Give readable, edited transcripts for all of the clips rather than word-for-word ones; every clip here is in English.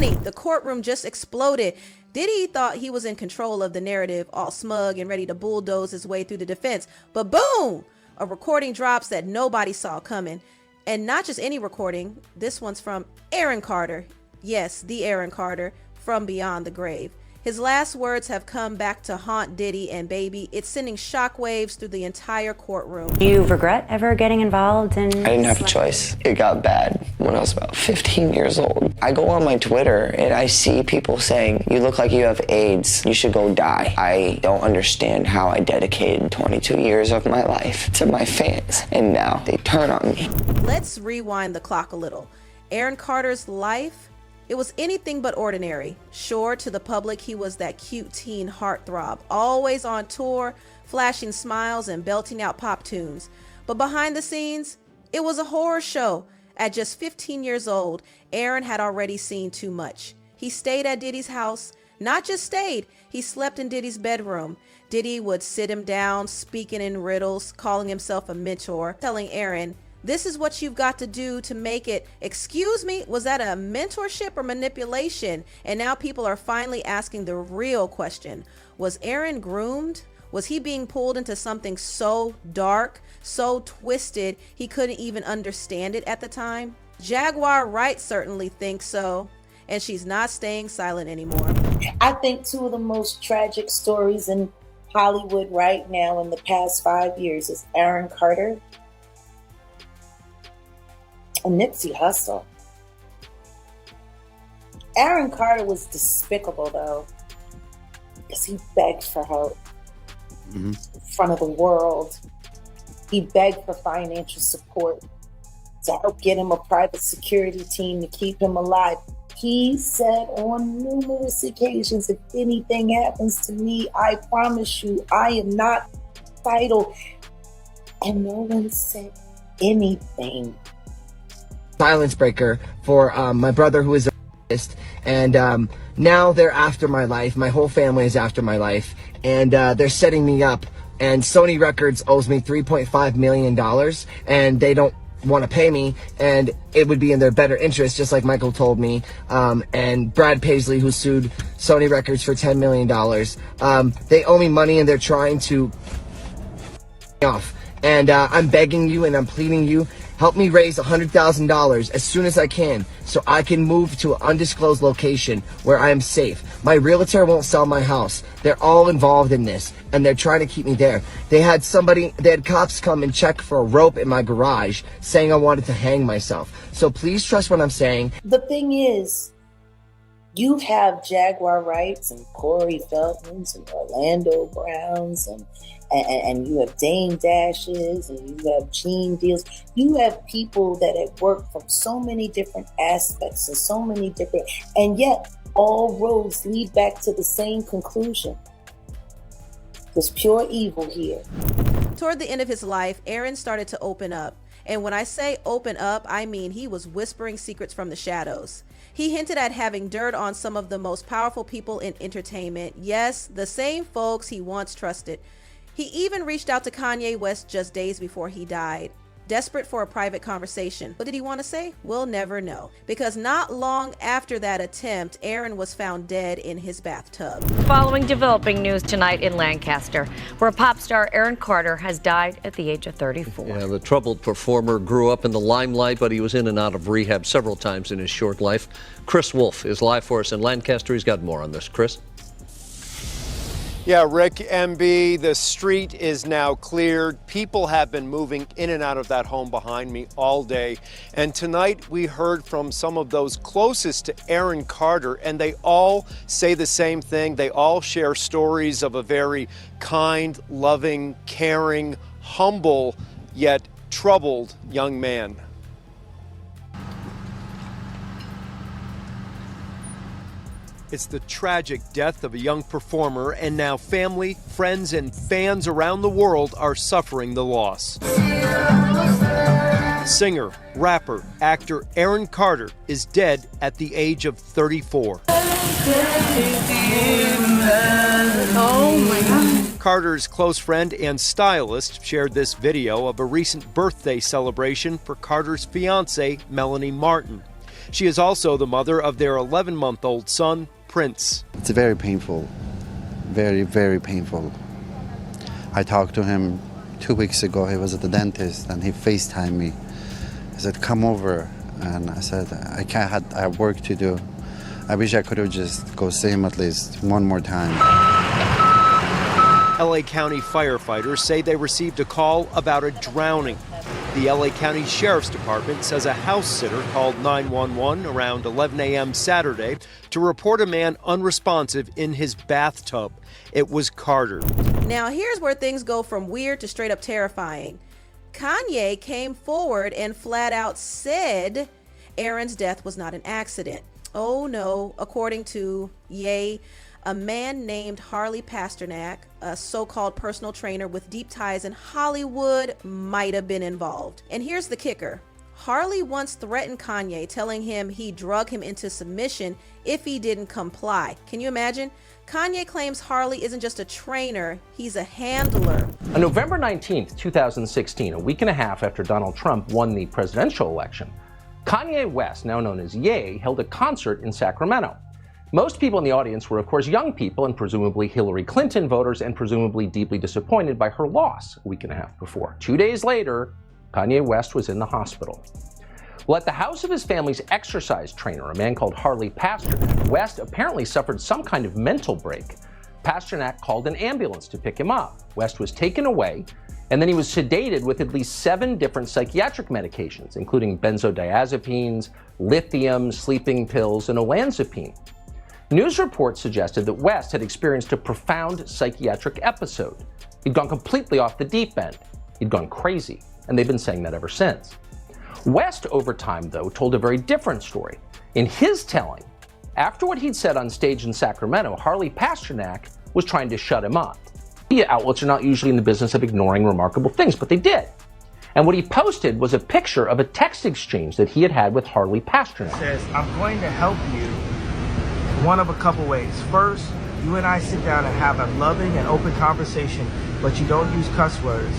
funny. The courtroom just exploded. Diddy thought he was in control of the narrative, all smug and ready to bulldoze his way through the defense. But boom! A recording drops that nobody saw coming. And not just any recording. This one's from Aaron Carter. Yes, the Aaron Carter from beyond the grave. His last words have come back to haunt Diddy, and baby, it's sending shockwaves through the entire courtroom. Do you regret ever getting involved in... I didn't have a choice. It got bad when I was about 15 years old. I go on my Twitter and I see people saying, you look like you have AIDS, you should go die. I don't understand how I dedicated 22 years of my life to my fans, and now they turn on me. Let's rewind the clock a little. Aaron Carter's life, it was anything but ordinary. Sure, to the public, he was that cute teen heartthrob, always on tour, flashing smiles and belting out pop tunes. But behind the scenes, it was a horror show. At just 15 years old, Aaron had already seen too much. He stayed at Diddy's house. Not just stayed, he slept in Diddy's bedroom. Diddy would sit him down, speaking in riddles, calling himself a mentor, telling Aaron, this is what you've got to do to make it. Excuse me, was that a mentorship or manipulation? And now people are finally asking the real question. Was Aaron groomed? Was he being pulled into something so dark, so twisted, he couldn't even understand it at the time? Jaguar Wright certainly thinks so. And she's not staying silent anymore. I think two of the most tragic stories in Hollywood right now in the past 5 years is Aaron Carter and Nipsey Hussle. Aaron Carter was despicable though, because he begged for help in front of the world. He begged for financial support to help get him a private security team to keep him alive. He said on numerous occasions, if anything happens to me, I promise you, I am not vital. And no one said anything. Silence breaker for my brother, who is a artist, and now they're after my life. My whole family is after my life, and they're setting me up. And Sony Records owes me $3.5 million, and they don't want to pay me, and it would be in their better interest, just like Michael told me. And Brad Paisley, who sued Sony Records for $10 million, they owe me money, and they're trying to off. And I'm begging you and I'm pleading you, help me raise $100,000 as soon as I can so I can move to an undisclosed location where I am safe. My realtor won't sell my house. They're all involved in this, and they're trying to keep me there. They had cops come and check for a rope in my garage saying I wanted to hang myself. So please trust what I'm saying. The thing is, you have Jaguar Wrights and Corey Feldmans and Orlando Browns and you have Dame Dashes and you have Gene Deals. You have people that have worked from so many different aspects and so many different, and yet all roads lead back to the same conclusion. There's pure evil here. Toward the end of his life, Aaron started to open up. And when I say open up, I mean he was whispering secrets from the shadows. He hinted at having dirt on some of the most powerful people in entertainment. Yes, the same folks he once trusted. He even reached out to Kanye West just days before he died, desperate for a private conversation. What did he want to say? We'll never know. Because not long after that attempt, Aaron was found dead in his bathtub. Following developing news tonight in Lancaster, where pop star Aaron Carter has died at the age of 34. Yeah, the troubled performer grew up in the limelight, but he was in and out of rehab several times in his short life. Chris Wolf is live for us in Lancaster. He's got more on this. Chris? Yeah, Rick, MB, the street is now cleared. People have been moving in and out of that home behind me all day. And tonight we heard from some of those closest to Aaron Carter, and they all say the same thing. They all share stories of a very kind, loving, caring, humble, yet troubled young man. It's the tragic death of a young performer, and now family, friends, and fans around the world are suffering the loss. Singer, rapper, actor Aaron Carter is dead at the age of 34. Oh my God. Carter's close friend and stylist shared this video of a recent birthday celebration for Carter's fiancée, Melanie Martin. She is also the mother of their 11-month-old son, Prince. It's very painful, very, very painful. I talked to him 2 weeks ago. He was at the dentist and he FaceTimed me. He said, come over. And I said, I have work to do. I wish I could have just go see him at least one more time. LA County firefighters say they received a call about a drowning. The LA County Sheriff's Department says a house sitter called 911 around 11 a.m. Saturday to report a man unresponsive in his bathtub. It was Carter. Now, here's where things go from weird to straight up terrifying. Kanye came forward and flat out said Aaron's death was not an accident. Oh no, according to Ye, a man named Harley Pasternak, a so-called personal trainer with deep ties in Hollywood, might have been involved. And here's the kicker. Harley once threatened Kanye, telling him he'd drug him into submission if he didn't comply. Can you imagine? Kanye claims Harley isn't just a trainer, he's a handler. On November 19th, 2016, a week and a half after Donald Trump won the presidential election, Kanye West, now known as Ye, held a concert in Sacramento. Most people in the audience were, of course, young people and presumably Hillary Clinton voters and presumably deeply disappointed by her loss a week and a half before. 2 days later, Kanye West was in the hospital. Well, at the house of his family's exercise trainer, a man called Harley Pasternak, West apparently suffered some kind of mental break. Pasternak called an ambulance to pick him up. West was taken away, and then he was sedated with at least 7 different psychiatric medications, including benzodiazepines, lithium, sleeping pills, and olanzapine. News reports suggested that West had experienced a profound psychiatric episode. He'd gone completely off the deep end. He'd gone crazy, and they've been saying that ever since. West, over time, though, told a very different story. In his telling, after what he'd said on stage in Sacramento, Harley Pasternak was trying to shut him up. Media outlets are not usually in the business of ignoring remarkable things, but they did. And what he posted was a picture of a text exchange that he had had with Harley Pasternak. It says, I'm going to help you one of a couple ways. First, you and I sit down and have a loving and open conversation, but you don't use cuss words.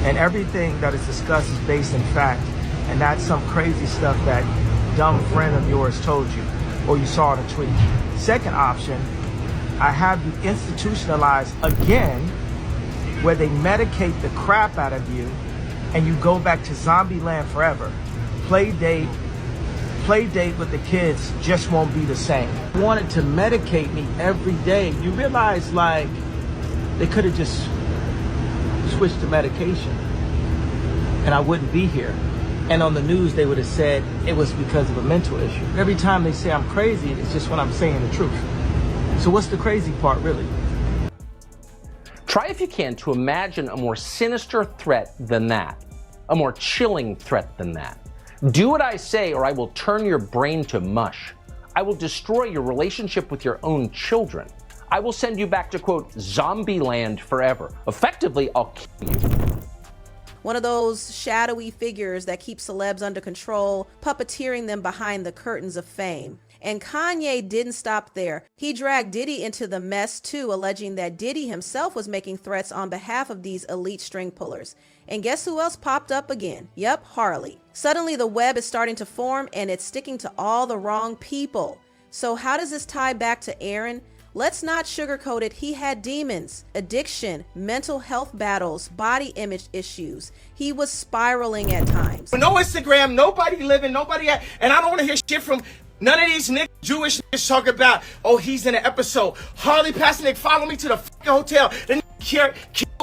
And everything that is discussed is based in fact, and that's some crazy stuff that dumb friend of yours told you, or you saw in a tweet. Second option, I have you institutionalized again, where they medicate the crap out of you, and you go back to zombie land forever. Play date with the kids just won't be the same. They wanted to medicate me every day. You realize, like, they could have just switched to medication and I wouldn't be here. And on the news, they would have said it was because of a mental issue. Every time they say I'm crazy, it's just when I'm saying the truth. So what's the crazy part, really? Try, if you can, to imagine a more sinister threat than that, a more chilling threat than that. Do what I say or I will turn your brain to mush. I will destroy your relationship with your own children. I will send you back to, quote, zombie land forever. Effectively, I'll kill you. One of those shadowy figures that keep celebs under control, puppeteering them behind the curtains of fame. And Kanye didn't stop there. He dragged Diddy into the mess too, alleging that Diddy himself was making threats on behalf of these elite string pullers. And guess who else popped up again? Yep, Harley. Suddenly the web is starting to form and it's sticking to all the wrong people. So how does this tie back to Aaron? Let's not sugarcoat it. He had demons, addiction, mental health battles, body image issues. He was spiraling at times. No Instagram, nobody living, nobody at, and I don't want to hear shit from none of these niggas, Jewish niggas talk about, oh, he's in an episode. Harley Pasternak followed me to the fucking hotel. Then kill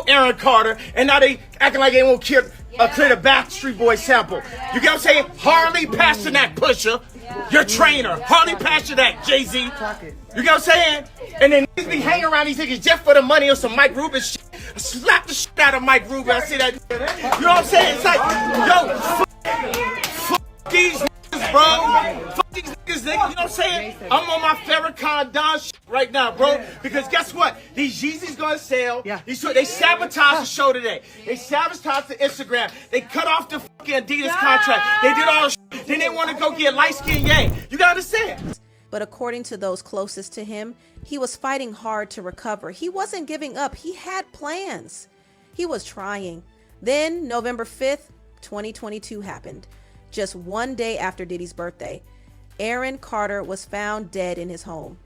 Aaron Carter, and now they acting like they won't clear the Backstreet Boys sample. You get what I'm saying? Harley Pasternak, Pusha, your trainer. Harley Pasternak, Jay-Z. You get what I'm saying? And then niggas be hanging around these niggas just for the money or some Mike Rubin shit. I slap the shit out of Mike Rubin. I see that. You know what I'm saying? It's like, yo, fuck these niggas, bro. Fuck these niggas, nigga. You know what I'm saying? I'm on my Farrakhan Don shit right now, bro. Because guess what? These Yeezys gonna sell. They sabotaged the show today. They sabotaged the Instagram. They cut off the fucking Adidas contract. They did all the shit. Then they want to go get light-skinned Yang. You gotta understand. But according to those closest to him, he was fighting hard to recover. He wasn't giving up. He had plans. He was trying. Then November 5th, 2022 happened. just one day after Diddy's birthday. Aaron Carter was found dead in his home.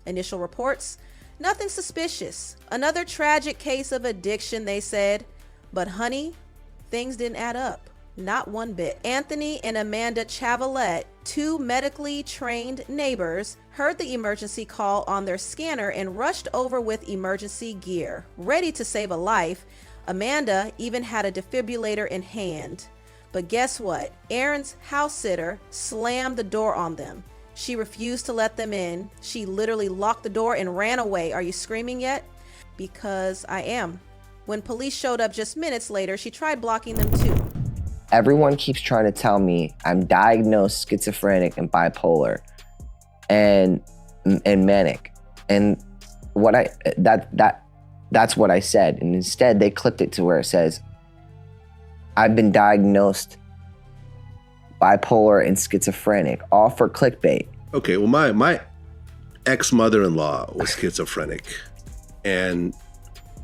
Initial reports, nothing suspicious. Another tragic case of addiction, they said. But honey, things didn't add up. Not one bit. Anthony and Amanda Chavalette, two medically trained neighbors, heard the emergency call on their scanner and rushed over with emergency gear, ready to save a life. Amanda even had a defibrillator in hand. But guess what? Aaron's house sitter slammed the door on them. She refused to let them in. She literally locked the door and ran away. Are you screaming yet? Because I am. When police showed up just minutes later, she tried blocking them too. Everyone keeps trying to tell me I'm diagnosed schizophrenic and bipolar and manic. And that's what I said. And instead they clipped it to where it says, I've been diagnosed bipolar and schizophrenic, all for clickbait. Okay, well, my ex-mother-in-law was schizophrenic, and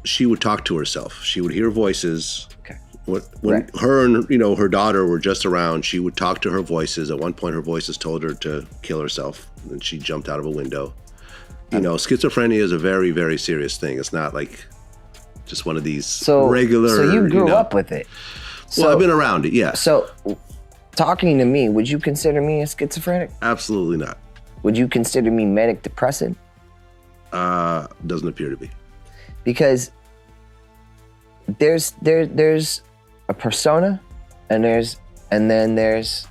she would talk to herself. She would hear voices. Okay. When her and her daughter were just around, she would talk to her voices. At one point, her voices told her to kill herself, and she jumped out of a window. Schizophrenia is a very, very serious thing. It's not like just one of these regular. So you grew up with it. Well, I've been around it, yeah. So, talking to me, would you consider me a schizophrenic? Absolutely not. Would you consider me manic depressive? Doesn't appear to be. Because there's a persona, and then there's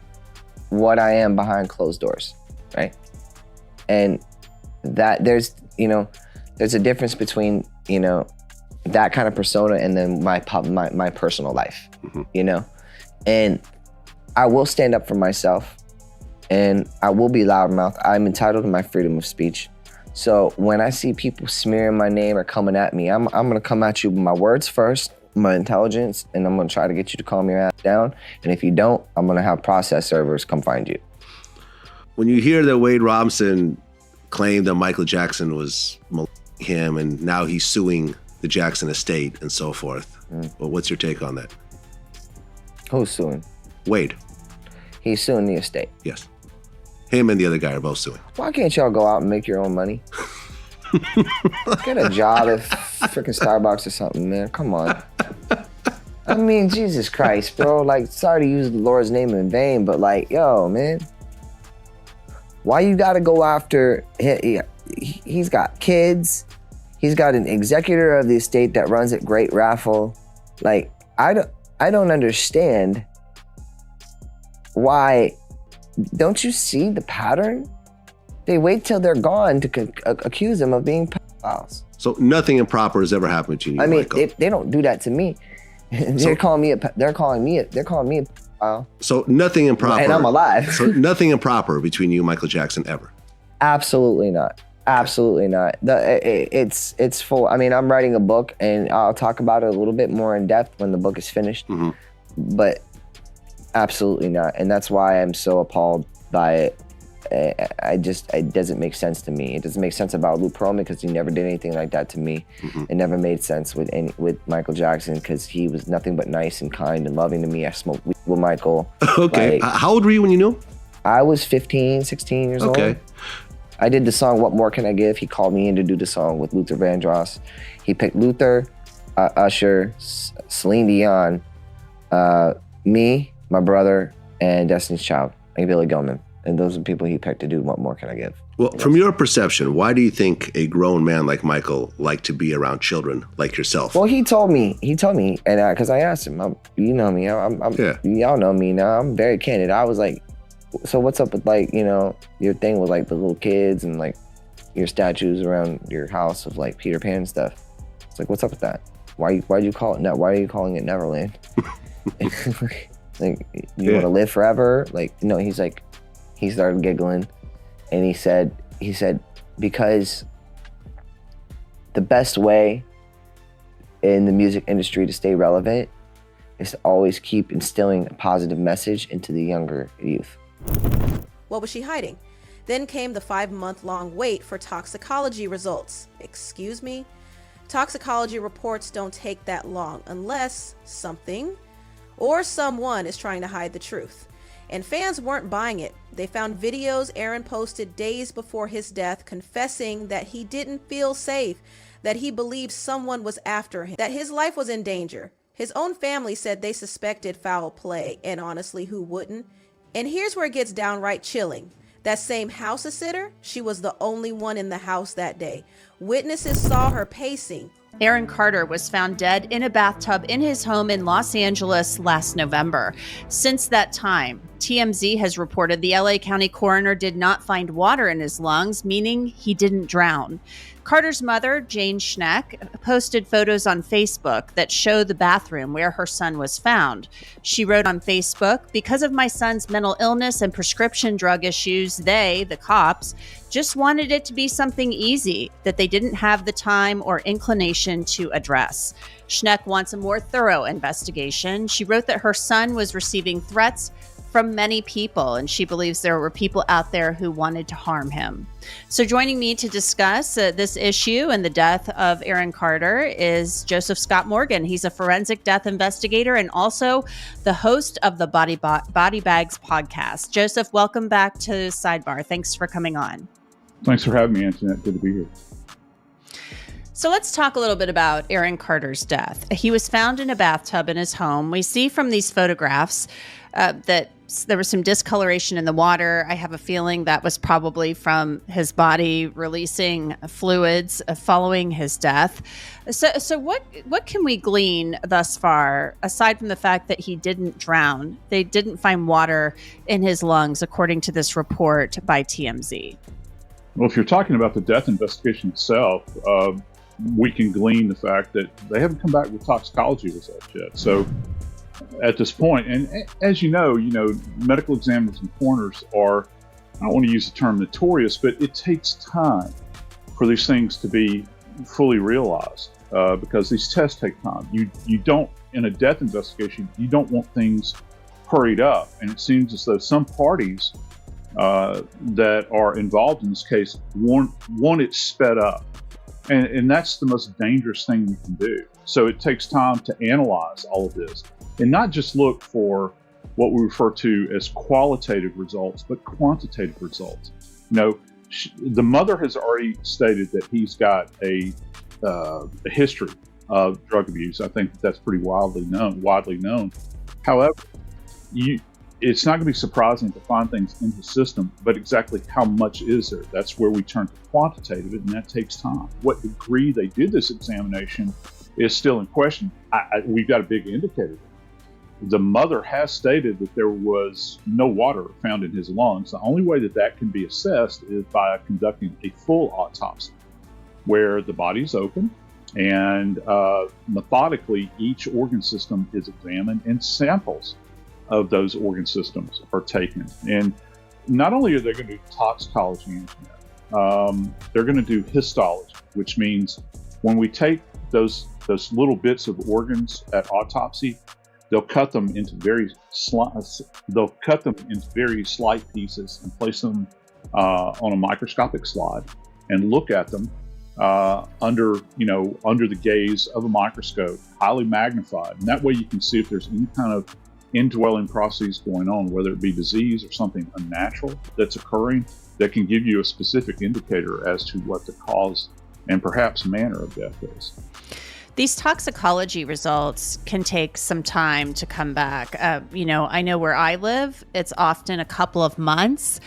what I am behind closed doors, right? And that there's a difference between that kind of persona and then my personal life, and I will stand up for myself, and I will be loudmouth. I'm entitled to my freedom of speech. So when I see people smearing my name or coming at me, I'm gonna come at you with my words first, my intelligence, and I'm gonna try to get you to calm your ass down. And if you don't, I'm gonna have process servers come find you. When you hear that Wade Robson claimed that Michael Jackson was him, and now he's suing the Jackson estate and so forth, well, what's your take on that? Who's suing? Wade. He's suing the estate. Yes. Him and the other guy are both suing. Why can't y'all go out and make your own money? Get a job at freaking Starbucks or something, man. Come on. I mean, Jesus Christ, bro. Like, sorry to use the Lord's name in vain, but like, yo, man. Why you gotta go after him? He's got kids. He's got an executor of the estate that runs it great raffle. Like, I don't understand why. Don't you see the pattern? They wait till they're gone to accuse them of being pedophiles. So nothing improper has ever happened to you. I mean, Michael. they don't do that to me. They're calling me a pedophile. So nothing improper. And I'm alive. So nothing improper between you and Michael Jackson ever. Absolutely not. Absolutely not. It's full. I mean, I'm writing a book, and I'll talk about it a little bit more in depth when the book is finished. Mm-hmm. But absolutely not, and that's why I'm so appalled by it. It doesn't make sense to me. It doesn't make sense about Lou Pearlman because he never did anything like that to me. Mm-hmm. It never made sense with Michael Jackson because he was nothing but nice and kind and loving to me. I smoked weed with Michael. Okay. How old were you when you knew him? I was 15, 16 years old. Okay. I did the song What More Can I Give? He called me in to do the song with Luther Vandross. He picked Luther, Usher, Celine Dion, me, my brother, and Destiny's Child, and Billy Gilman. And those are the people he picked to do What More Can I Give? Well, from your perception, why do you think a grown man like Michael liked to be around children like yourself? Well, he told me, and because I asked him, you know me, y'all know me now, I'm very candid. I was like, so what's up with like, your thing with like the little kids and like your statues around your house of like Peter Pan and stuff? It's like, what's up with that? Why'd you call it why are you calling it Neverland? Like, you want to live forever? Like, no, he started giggling, and he said, because the best way in the music industry to stay relevant is to always keep instilling a positive message into the younger youth. What was she hiding? Then came the 5-month-long wait for toxicology results. Excuse me? Toxicology reports don't take that long unless something or someone is trying to hide the truth. And fans weren't buying it. They found videos Aaron posted days before his death confessing that he didn't feel safe, that he believed someone was after him, that his life was in danger. His own family said they suspected foul play, and honestly, who wouldn't? And here's where it gets downright chilling. That same house sitter, she was the only one in the house that day. Witnesses saw her pacing. Aaron Carter was found dead in a bathtub in his home in Los Angeles last November. Since that time, TMZ has reported the LA County coroner did not find water in his lungs, meaning he didn't drown. Carter's mother, Jane Schneck, posted photos on Facebook that show the bathroom where her son was found. She wrote on Facebook, "Because of my son's mental illness and prescription drug issues, they, the cops, just wanted it to be something easy that they didn't have the time or inclination to address." Schneck wants a more thorough investigation. She wrote that her son was receiving threats from many people, and she believes there were people out there who wanted to harm him. So joining me to discuss this issue and the death of Aaron Carter is Joseph Scott Morgan. He's a forensic death investigator and also the host of the Body Bags podcast. Joseph, welcome back to Sidebar. Thanks for coming on. Thanks for having me, Antoinette. Good to be here. So let's talk a little bit about Aaron Carter's death. He was found in a bathtub in his home. We see from these photographs that there was some discoloration in the water. I have a feeling that was probably from his body releasing fluids following his death. So what can we glean thus far, aside from the fact that he didn't drown? They didn't find water in his lungs, according to this report by TMZ. Well, if you're talking about the death investigation itself, we can glean the fact that they haven't come back with toxicology results yet. So at this point, and as you know, medical examiners and coroners are, I don't want to use the term notorious, but it takes time for these things to be fully realized because these tests take time. You don't, in a death investigation, you don't want things hurried up. And it seems as though some parties that are involved in this case want it sped up. And that's the most dangerous thing you can do. So it takes time to analyze all of this and not just look for what we refer to as qualitative results, but quantitative results. The mother has already stated that he's got a history of drug abuse. I think that's pretty widely known. However, it's not going to be surprising to find things in the system, but exactly how much is there? That's where we turn to quantitative, and that takes time. What degree they did this examination is still in question. We've got a big indicator. The mother has stated that there was no water found in his lungs. The only way that can be assessed is by conducting a full autopsy, where the body is open and methodically each organ system is examined and samples of those organ systems are taken. And not only are they going to do toxicology, they're going to do histology, which means when we take those little bits of organs at autopsy, they'll cut them into very slight pieces and place them on a microscopic slide and look at them under the gaze of a microscope, highly magnified. And that way you can see if there's any kind of indwelling processes going on, whether it be disease or something unnatural that's occurring, that can give you a specific indicator as to what the cause and perhaps manner of death is. These toxicology results can take some time to come back. I know where I live, it's often a couple of months,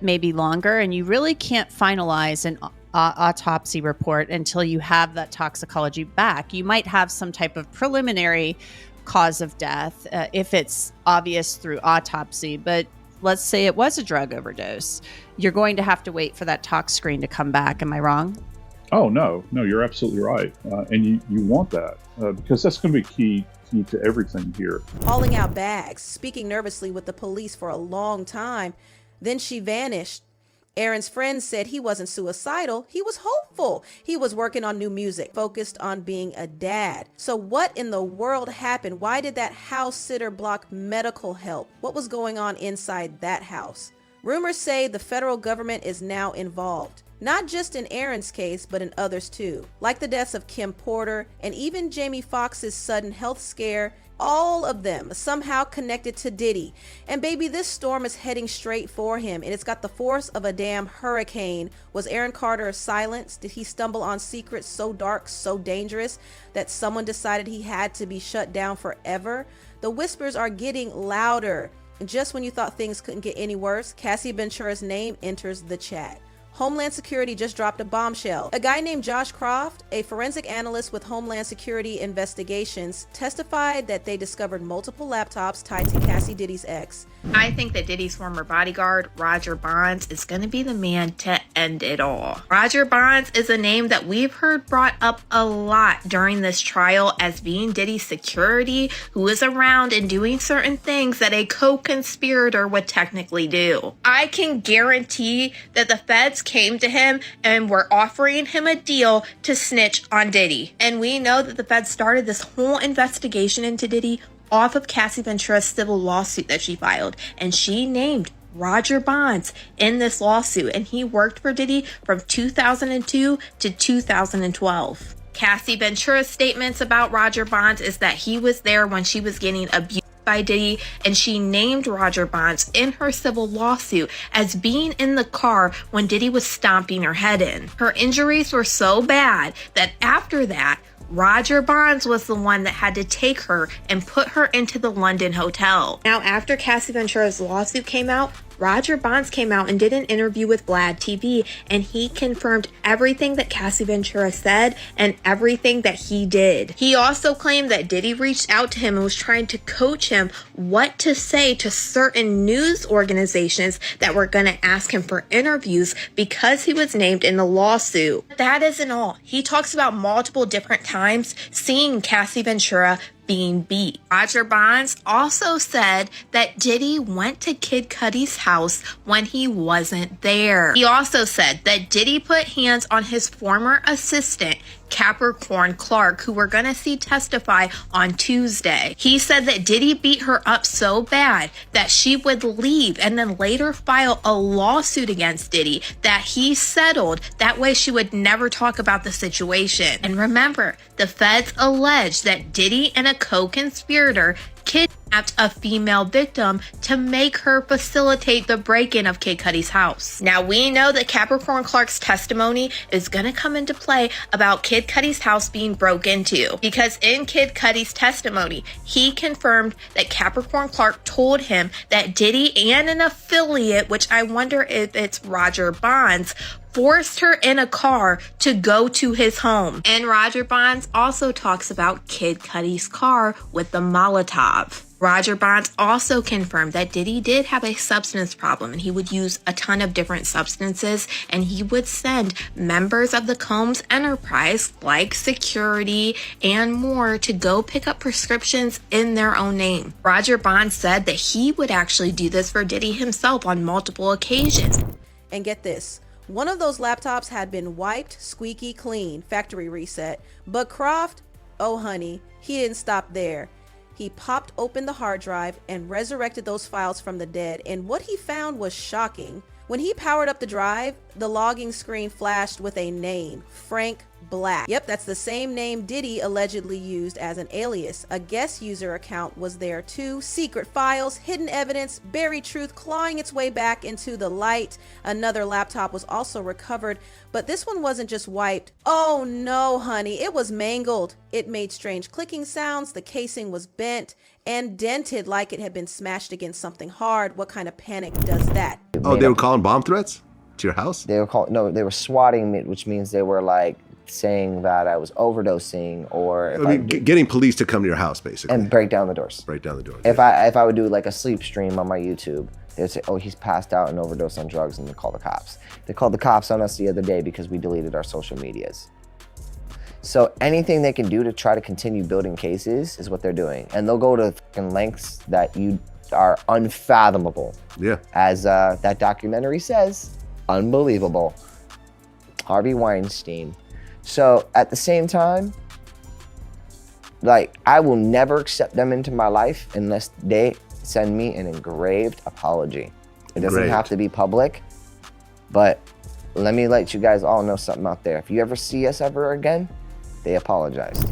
maybe longer, and you really can't finalize an autopsy report until you have that toxicology back. You might have some type of preliminary cause of death if it's obvious through autopsy, but let's say it was a drug overdose. You're going to have to wait for that tox screen to come back. Am I wrong? Oh, no, you're absolutely right. And you want that because that's going to be key to everything here. Hauling out bags, speaking nervously with the police for a long time. Then she vanished. Aaron's friends said he wasn't suicidal. He was hopeful. He was working on new music, focused on being a dad. So what in the world happened? Why did that house sitter block medical help? What was going on inside that house? Rumors say the federal government is now involved. Not just in Aaron's case, but in others too, like the deaths of Kim Porter and even Jamie Foxx's sudden health scare All of them somehow connected to Diddy. And baby, this storm is heading straight for him, and it's got the force of a damn hurricane. Was Aaron Carter silenced? Did he stumble on secrets so dark, so dangerous that someone decided he had to be shut down forever? The whispers are getting louder. Just when you thought things couldn't get any worse, Cassie Ventura's name enters the chat. Homeland Security just dropped a bombshell. A guy named Josh Croft, a forensic analyst with Homeland Security Investigations, testified that they discovered multiple laptops tied to Cassie Diddy's ex. I think that Diddy's former bodyguard, Roger Bonds, is going to be the man to end it all. Roger Bonds is a name that we've heard brought up a lot during this trial as being Diddy's security, who is around and doing certain things that a co-conspirator would technically do. I can guarantee that the feds came to him and were offering him a deal to snitch on Diddy. And we know that the feds started this whole investigation into Diddy off of Cassie Ventura's civil lawsuit that she filed. And she named Roger Bonds in this lawsuit. And he worked for Diddy from 2002 to 2012. Cassie Ventura's statements about Roger Bonds is that he was there when she was getting abused by Diddy, and she named Roger Bonds in her civil lawsuit as being in the car when Diddy was stomping her head in. Her injuries were so bad that after that, Roger Bonds was the one that had to take her and put her into the London hotel. Now, after Cassie Ventura's lawsuit came out, Roger Bonds came out and did an interview with Vlad TV, and he confirmed everything that Cassie Ventura said and everything that he did. He also claimed that Diddy reached out to him and was trying to coach him what to say to certain news organizations that were going to ask him for interviews because he was named in the lawsuit. That isn't all. He talks about multiple different times seeing Cassie Ventura being beat. Roger Bonds also said that Diddy went to Kid Cudi's house when he wasn't there. He also said that Diddy put hands on his former assistant, Capricorn Clark, who we're going to see testify on Tuesday. He said that Diddy beat her up so bad that she would leave and then later file a lawsuit against Diddy that he settled. That way she would never talk about the situation. And remember, the feds allege that Diddy and a co-conspirator kidnapped a female victim to make her facilitate the break-in of Kid Cudi's house. Now, we know that Capricorn Clark's testimony is going to come into play about Kid Cudi's house being broke into, because in Kid Cudi's testimony, he confirmed that Capricorn Clark told him that Diddy and an affiliate, which I wonder if it's Roger Bonds, forced her in a car to go to his home. And Roger Bonds also talks about Kid Cudi's car with the Molotov. Roger Bonds also confirmed that Diddy did have a substance problem and he would use a ton of different substances, and he would send members of the Combs enterprise like security and more to go pick up prescriptions in their own name. Roger Bonds said that he would actually do this for Diddy himself on multiple occasions. And get this, one of those laptops had been wiped squeaky clean, factory reset. But Croft, oh honey, he didn't stop there. He popped open the hard drive and resurrected those files from the dead, and what he found was shocking. When he powered up the drive, the logging screen flashed with a name, Frank Black. Yep, that's the same name Diddy allegedly used as an alias. A guest user account was there too. Secret files, hidden evidence, buried truth clawing its way back into the light. Another laptop was also recovered, but this one wasn't just wiped. Oh no, honey, it was mangled. It made strange clicking sounds. The casing was bent and dented like it had been smashed against something hard. What kind of panic does that? Oh, they were calling bomb threats to your house? They were swatting me, which means they were like saying that I was overdosing, or getting police to come to your house basically and break down the doors. Break down the doors. If I would do like a sleep stream on my YouTube, they'd say, "Oh, he's passed out and overdosed on drugs," and they call the cops. They called the cops on us the other day because we deleted our social medias. So anything they can do to try to continue building cases is what they're doing, and they'll go to lengths that you are unfathomable. Yeah. As that documentary says, unbelievable. Harvey Weinstein. So at the same time, like, I will never accept them into my life unless they send me an engraved apology. It doesn't have to be public, but let me let you guys all know something out there. If you ever see us ever again, they apologized.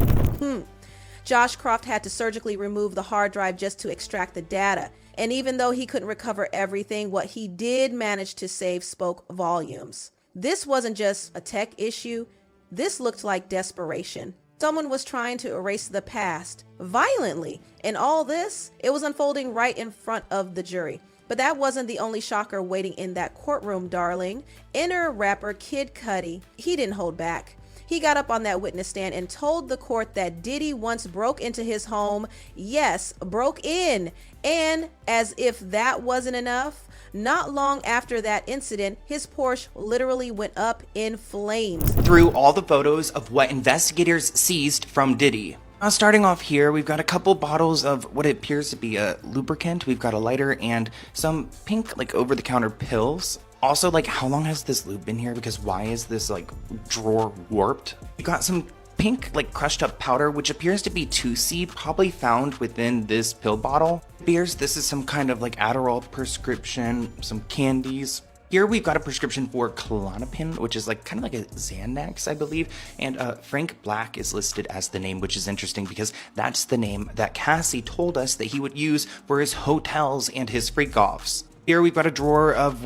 Josh Croft had to surgically remove the hard drive just to extract the data. And even though he couldn't recover everything, what he did manage to save spoke volumes. This wasn't just a tech issue. This looked like desperation. Someone was trying to erase the past violently. And all this, it was unfolding right in front of the jury. But that wasn't the only shocker waiting in that courtroom, darling. Inner rapper Kid Cudi, he didn't hold back. He got up on that witness stand and told the court that Diddy once broke into his home. Yes, broke in. And as if that wasn't enough, not long after that incident, his Porsche literally went up in flames. Through all the photos of what investigators seized from Diddy. Now starting off here, we've got a couple bottles of what appears to be a lubricant. We've got a lighter and some pink, like, over-the-counter pills. Also, like, how long has this lube been here? Because why is this, like, drawer warped? We got some pink, like, crushed up powder, which appears to be 2C, probably found within this pill bottle. Beers, this is some kind of, like, Adderall prescription, some candies. Here we've got a prescription for Klonopin, which is like kind of like a Xanax, I believe. And Frank Black is listed as the name, which is interesting because that's the name that Cassie told us that he would use for his hotels and his freak-offs. Here we've got a drawer of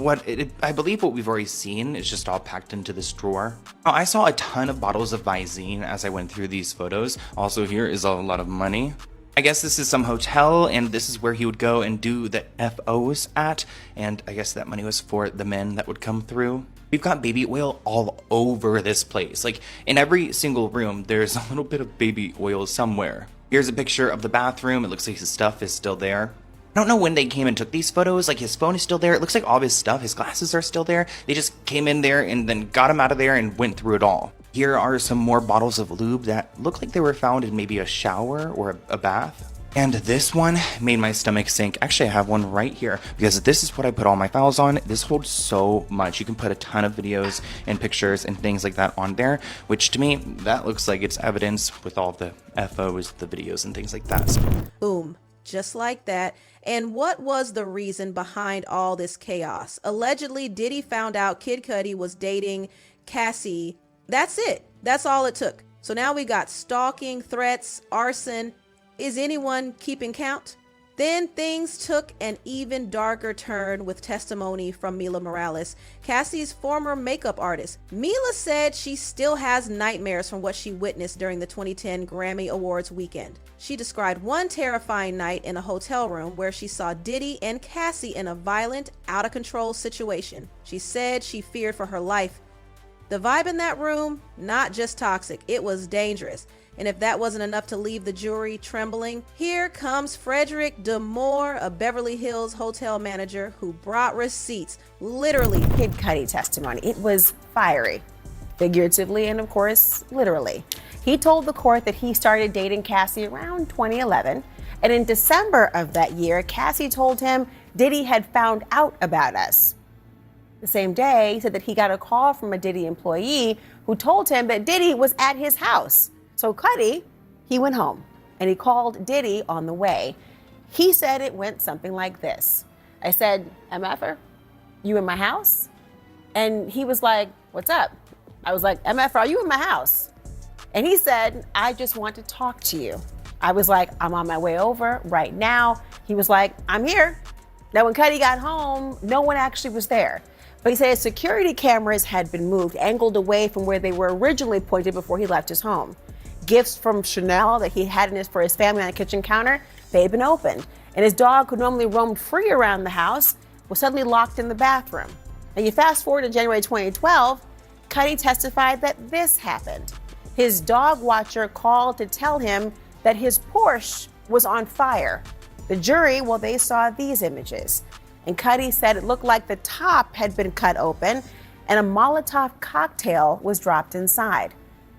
I believe what we've already seen is just all packed into this drawer. Now, I saw a ton of bottles of Visine as I went through these photos. Also, here is a lot of money. I guess this is some hotel, and this is where he would go and do the FOs at, and I guess that money was for the men that would come through. We've got baby oil all over this place. Like, in every single room, there's a little bit of baby oil somewhere. Here's a picture of the bathroom. It looks like his stuff is still there. I don't know when they came and took these photos. Like, his phone is still there. It looks like all of his stuff, his glasses are still there. They just came in there and then got him out of there and went through it all. Here are some more bottles of lube that look like they were found in maybe a shower or a bath. And this one made my stomach sink. Actually, I have one right here because this is what I put all my files on. This holds so much. You can put a ton of videos and pictures and things like that on there, which to me, that looks like it's evidence with all the FOs, the videos and things like that. Boom. Just like that. And what was the reason behind all this chaos? Allegedly, Diddy found out Kid Cudi was dating Cassie. That's it. That's all it took. So now we got stalking, threats, arson. Is anyone keeping count? Then things took an even darker turn with testimony from Mila Morales, Cassie's former makeup artist. Mila said she still has nightmares from what she witnessed during the 2010 Grammy Awards weekend. She described one terrifying night in a hotel room where she saw Diddy and Cassie in a violent, out-of-control situation. She said she feared for her life. The vibe in that room, not just toxic, it was dangerous. And if that wasn't enough to leave the jury trembling, here comes Frederick DeMoore, a Beverly Hills hotel manager who brought receipts, literally. Kid Cudi testimony. It was fiery, figuratively and of course, literally. He told the court that he started dating Cassie around 2011. And in December of that year, Cassie told him Diddy had found out about us. The same day, he said that he got a call from a Diddy employee who told him that Diddy was at his house. So Cudi, he went home and he called Diddy on the way. He said it went something like this. I said, MFer, you in my house? And he was like, what's up? I was like, MFer, are you in my house? And he said, I just want to talk to you. I was like, I'm on my way over right now. He was like, I'm here. Now when Cudi got home, no one actually was there. But he said security cameras had been moved, angled away from where they were originally pointed before he left his home. Gifts from Chanel that he had for his family on the kitchen counter, they had been opened. And his dog, who normally roamed free around the house, was suddenly locked in the bathroom. And you fast forward to January 2012, Cudi testified that this happened. His dog watcher called to tell him that his Porsche was on fire. The jury, well, they saw these images. And Cudi said it looked like the top had been cut open and a Molotov cocktail was dropped inside.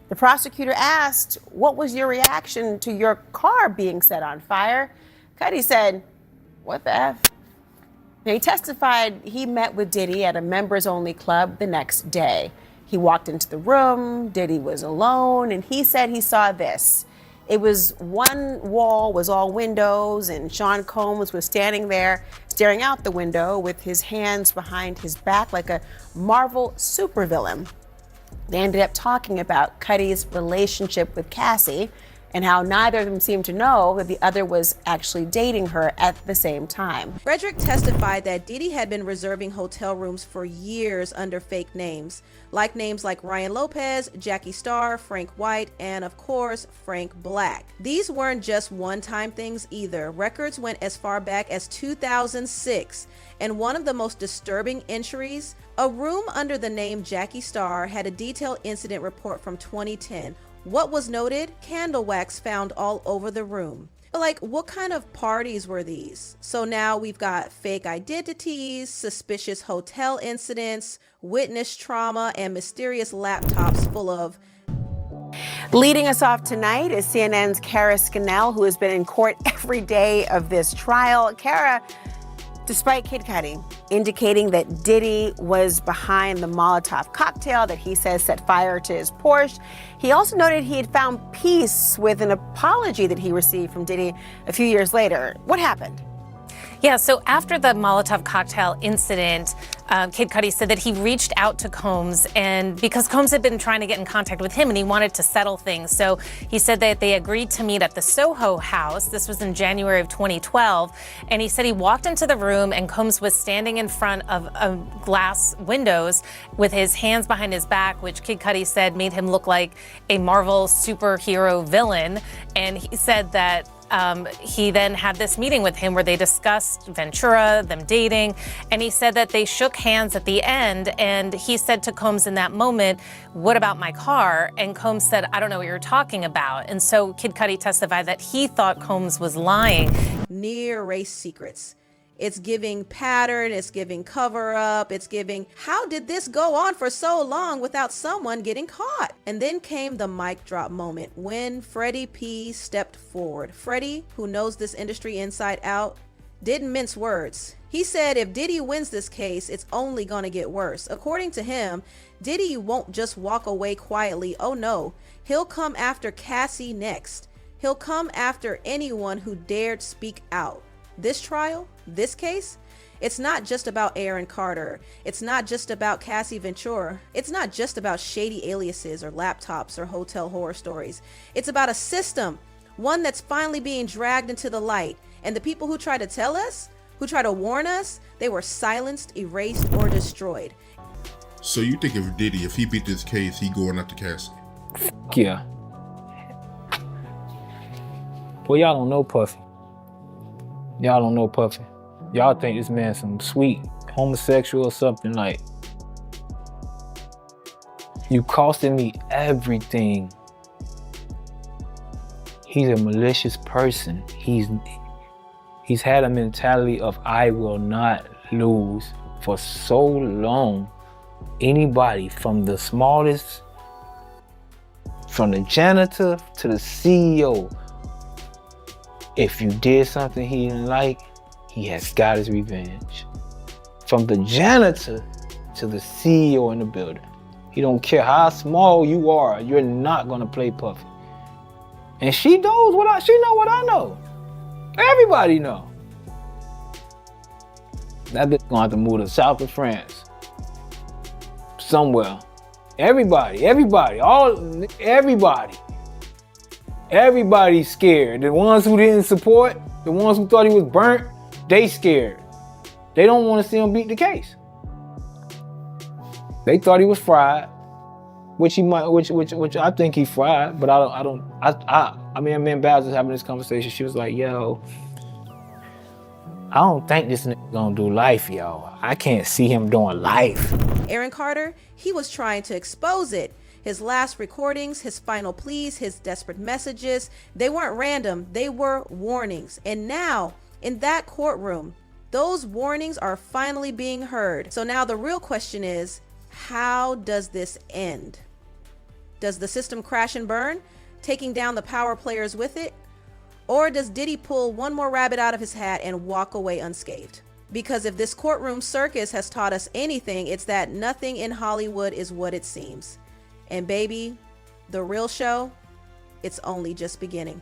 The prosecutor asked, what was your reaction to your car being set on fire? Cudi said, what the F? Now, he testified he met with Diddy at a members-only club the next day. He walked into the room, Diddy was alone, and he said he saw this. It was one wall was all windows, and Sean Combs was standing there staring out the window with his hands behind his back like a Marvel supervillain. They ended up talking about Cudi's relationship with Cassie, and how neither of them seemed to know that the other was actually dating her at the same time. Frederick testified that Diddy had been reserving hotel rooms for years under fake names like Ryan Lopez, Jackie Starr, Frank White, and of course, Frank Black. These weren't just one-time things either. Records went as far back as 2006, and one of the most disturbing entries, a room under the name Jackie Starr had a detailed incident report from 2010. What was noted? Candle wax found all over the room. Like, what kind of parties were these? So now we've got fake identities, suspicious hotel incidents, witness trauma, and mysterious laptops full of... Leading us off tonight is CNN's Kara Scannell, who has been in court every day of this trial. Kara, despite Kid Cudi indicating that Diddy was behind the Molotov cocktail that he says set fire to his Porsche, he also noted he had found peace with an apology that he received from Diddy a few years later. What happened? Yeah, so after the Molotov cocktail incident, Kid Cudi said that he reached out to Combs, and because Combs had been trying to get in contact with him and he wanted to settle things. So he said that they agreed to meet at the Soho house. This was in January of 2012. And he said he walked into the room and Combs was standing in front of glass windows with his hands behind his back, which Kid Cudi said made him look like a Marvel superhero villain. And he said that he then had this meeting with him where they discussed Ventura, them dating, and he said that they shook hands at the end, and he said to Combs in that moment, "What about my car?" And Combs said, "I don't know what you're talking about." And so Kid Cudi testified that he thought Combs was lying. Near race secrets. It's giving pattern, it's giving cover up, it's giving, how did this go on for so long without someone getting caught? And then came the mic drop moment when Freddie P stepped forward. Freddie, who knows this industry inside out, didn't mince words. He said if Diddy wins this case, it's only gonna get worse. According to him, Diddy won't just walk away quietly. Oh no, he'll come after Cassie next. He'll come after anyone who dared speak out. This trial, this case, it's not just about Aaron Carter. It's not just about Cassie Ventura. It's not just about shady aliases or laptops or hotel horror stories. It's about a system, one that's finally being dragged into the light. And the people who try to tell us, who try to warn us, they were silenced, erased, or destroyed. So you think if he beat this case, he going after Cassie? Yeah. Well, y'all don't know Puffy. Y'all don't know Puffy. Y'all think this man's some sweet homosexual or something. Like, you costing me everything. He's a malicious person. He's had a mentality of I will not lose for so long. Anybody from the smallest, from the janitor to the CEO, if you did something he didn't like, he has got his revenge. From the janitor to the CEO in the building. He don't care how small you are, you're not gonna play Puffy. And she knows she know what I know. Everybody know. That bitch gonna have to move to south of France. Somewhere. Everybody's scared. The ones who didn't support, the ones who thought he was burnt, they scared. They don't want to see him beat the case. They thought he was fried, which I think he fried, but I mean, me and Baz was having this conversation. She was like, yo, I don't think this nigga gonna do life, yo. I can't see him doing life. Aaron Carter, he was trying to expose it. His last recordings, his final pleas, his desperate messages, they weren't random, they were warnings. And now, in that courtroom, those warnings are finally being heard. So now the real question is, how does this end? Does the system crash and burn, taking down the power players with it? Or does Diddy pull one more rabbit out of his hat and walk away unscathed? Because if this courtroom circus has taught us anything, it's that nothing in Hollywood is what it seems. And baby, the real show, it's only just beginning.